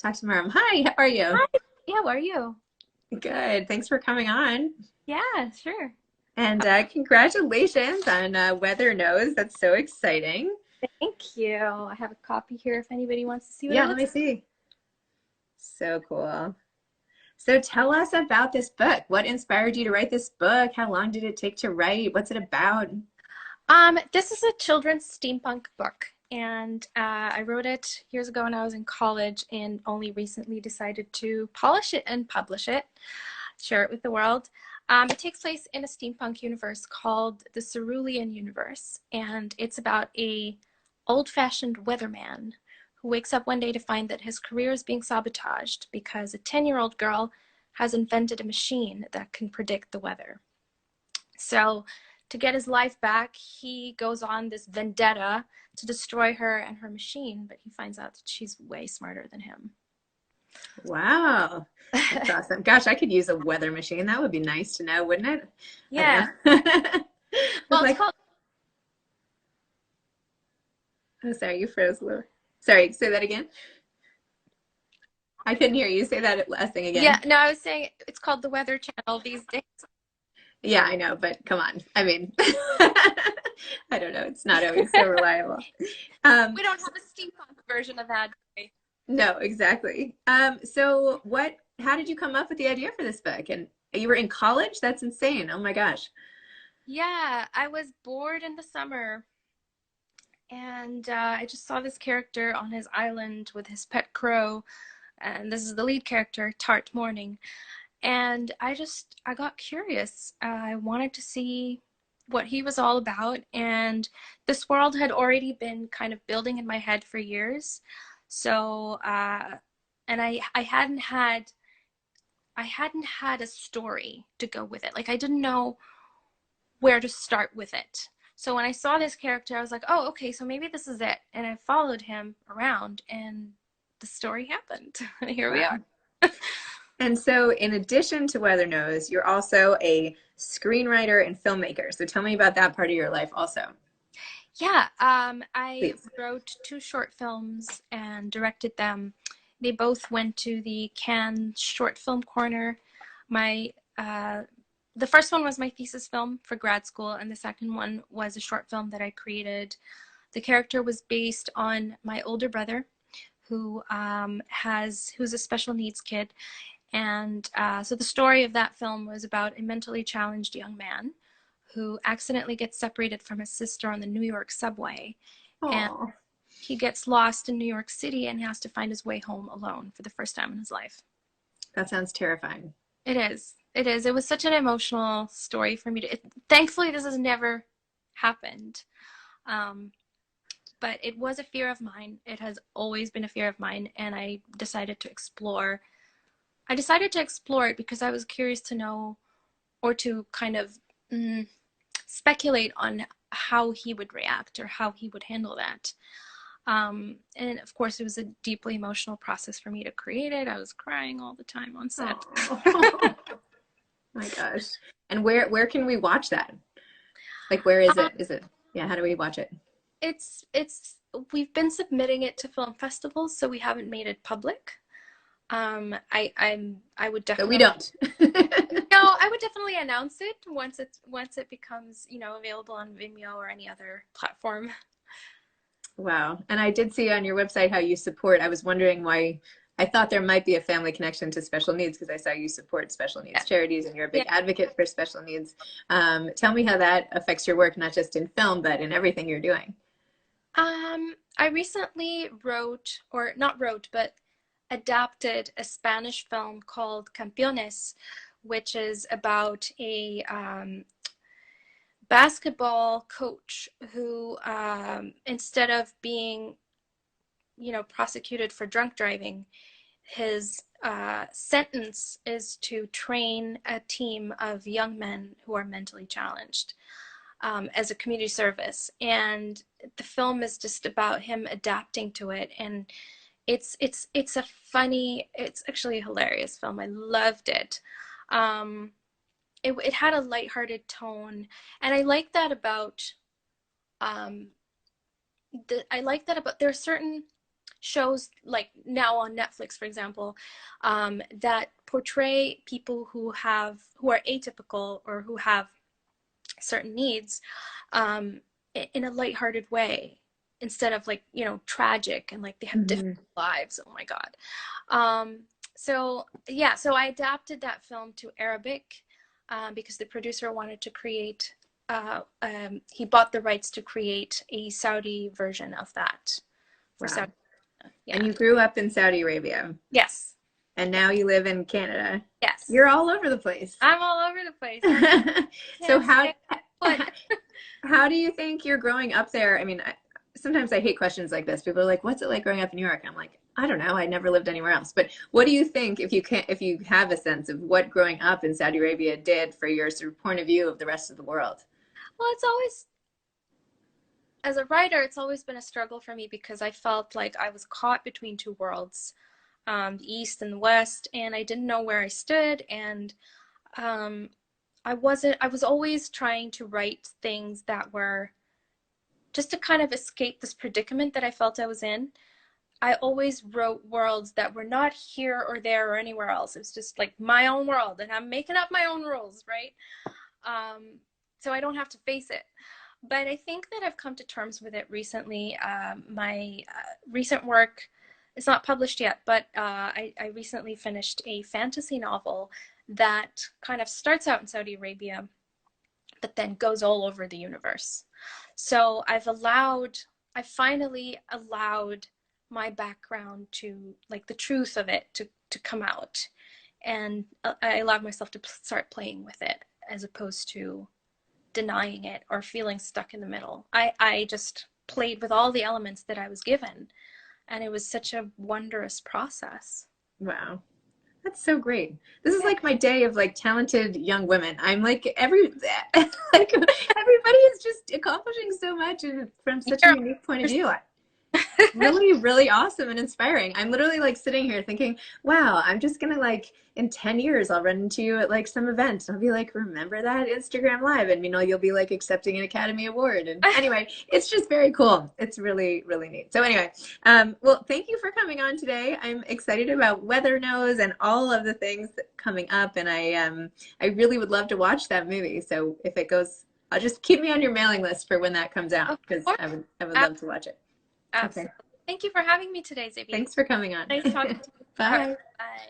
talk to Maram. Hi, how are you? Hi. Yeah, how are you? Good. Thanks for coming on. Yeah, sure. And congratulations on Weathernose. That's so exciting. Thank you. I have a copy here if anybody wants to see what it Yeah, let looks me see. So cool. So tell us about this book. What inspired you to write this book? How long did it take to write? What's it about? like. This is a children's steampunk book, and I wrote it years ago when I was in college and only recently decided to polish it and publish it, share it with the world. It takes place in a steampunk universe called the Cerulean universe, and it's about a old-fashioned weatherman who wakes up one day to find that his career is being sabotaged because a 10-year-old girl has invented a machine that can predict the weather. So, to get his life back, he goes on this vendetta to destroy her and her machine, but he finds out that she's way smarter than him. Wow, that's awesome. Gosh, I could use a weather machine. That would be nice to know, wouldn't it? I don't Yeah. know. It's Well, it's like, called. oh, sorry, you froze a little. Sorry, say that again. I couldn't hear you. Say that last thing Yeah, again. no, I was saying it's called the Weather Channel these days. Yeah, I know, but come on. I mean, I don't know. It's not always so reliable. Um, We don't have a steampunk version of that. no, exactly. So how did you come up with the idea for this book? And you were in college? That's insane. Oh my gosh. Yeah, I was bored in the summer and I just saw this character on his island with his pet crow, and this is the lead character, Tart Morning. And I got curious. I wanted to see what he was all about, and this world had already been kind of building in my head for years. So, and I hadn't had a story to go with it. Like I didn't know where to start with it. So when I saw this character, I was like, oh, okay, so maybe this is it. And I followed him around, and the story happened. Here we are. Wow. And so, in addition to Weather Knows, you're also a screenwriter and filmmaker. So tell me about that part of your life also, Yeah, I please. wrote two short films and directed them. They both went to the Cannes Short Film Corner. My the first one was my thesis film for grad school, and the second one was a short film that I created. The character was based on my older brother, who's a special needs kid, and so the story of that film was about a mentally challenged young man who accidentally gets separated from his sister on the New York subway, and Oh, he gets lost in New York City and has to find his way home alone for the first time in his life. that sounds terrifying. It is. It is. It was such an emotional story for me to. Thankfully, this has never happened. Um, but it was a fear of mine. It has always been a fear of mine, and I decided to explore. I decided to explore it because I was curious to know or to kind of speculate on how he would react or how he would handle that. And of course, it was a deeply emotional process for me to create it. I was crying all the time on set. Oh, my gosh. And where can we watch that? Like, where is um, it? Is it? Yeah, how do we watch it? it's we've been submitting it to film festivals, so we haven't made it public. I would So we definitely don't. no, I would definitely announce it once it becomes available on Vimeo or any other platform. Wow. And I did see on your website how you support. I was wondering why I thought there might be a family connection to special needs because I saw you support special needs Yeah, charities and you're a yeah. big advocate for special needs. Tell me how that affects your work, not just in film, but in everything you're doing. I recently wrote, or not wrote, but adapted a Spanish film called Campeones, which is about a basketball coach who, instead of being, prosecuted for drunk driving, his sentence is to train a team of young men who are mentally challenged as a community service. And the film is just about him adapting to it, and it's actually a hilarious film. I loved it. Um, it had a lighthearted tone, and um, I like that about there are certain shows like now on Netflix, for example, that portray people who are atypical or who have certain needs, um, in a lighthearted way instead of like, tragic and like they have difficult Hmm. lives. Oh my God. Um, so yeah, so I adapted that film to Arabic, because the producer wanted to create. He bought the rights to create a Saudi version of that for Wow. Saudi. Yeah. And you grew up in Saudi Arabia, Yes. and Yeah. now you live in Canada. You're Yes. all over the place. I'm all over the place. I So can't stay put. how do you think you're growing up there? I mean, sometimes I hate questions like this. People are like, "What's it like growing up in New York?" I'm like, I don't know. I never lived anywhere else. But what do you think, if you have a sense of what growing up in Saudi Arabia did for your sort of point of view of the rest of the world? Well, it's always, as a writer, it's always been a struggle for me because I felt like I was caught between two worlds, the East and the West, and I didn't know where I stood. And um, I was always trying to write things that were just to kind of escape this predicament that I felt I was in. I always wrote worlds that were not here or there or anywhere else. It was just like my own world, and I'm making up my own rules, right? So I don't have to face it. But I think that I've come to terms with it recently. My recent work is not published yet, but I recently finished a fantasy novel that kind of starts out in Saudi Arabia, but then goes all over the universe. So I finally allowed my background to, like, the truth of it to come out. And I allowed myself to start playing with it as opposed to denying it or feeling stuck in the middle. I just played with all the elements that I was given, and it was such a wondrous process. Wow. That's so great. This is Yeah. like my day of like talented young women. I'm like like everybody is just accomplishing so much and from such a You're unique point of view. Really, really awesome and inspiring. I'm literally like sitting here thinking, wow, I'm just gonna like in 10 years I'll run into you at like some event. I'll be like, remember that Instagram Live? And you'll be like accepting an Academy Award. And anyway, it's just very cool. It's really, really neat. So anyway, well, thank you for coming on today. I'm excited about Weathernose and all of the things coming up, and I really would love to watch that movie. So if it goes, I'll just keep me on your mailing list for when that comes out Of because course. I would love to watch it. Okay. Absolutely. Thank you for having me today, Zibby. Thanks for coming on. Nice talking to you. All right. Bye. Bye.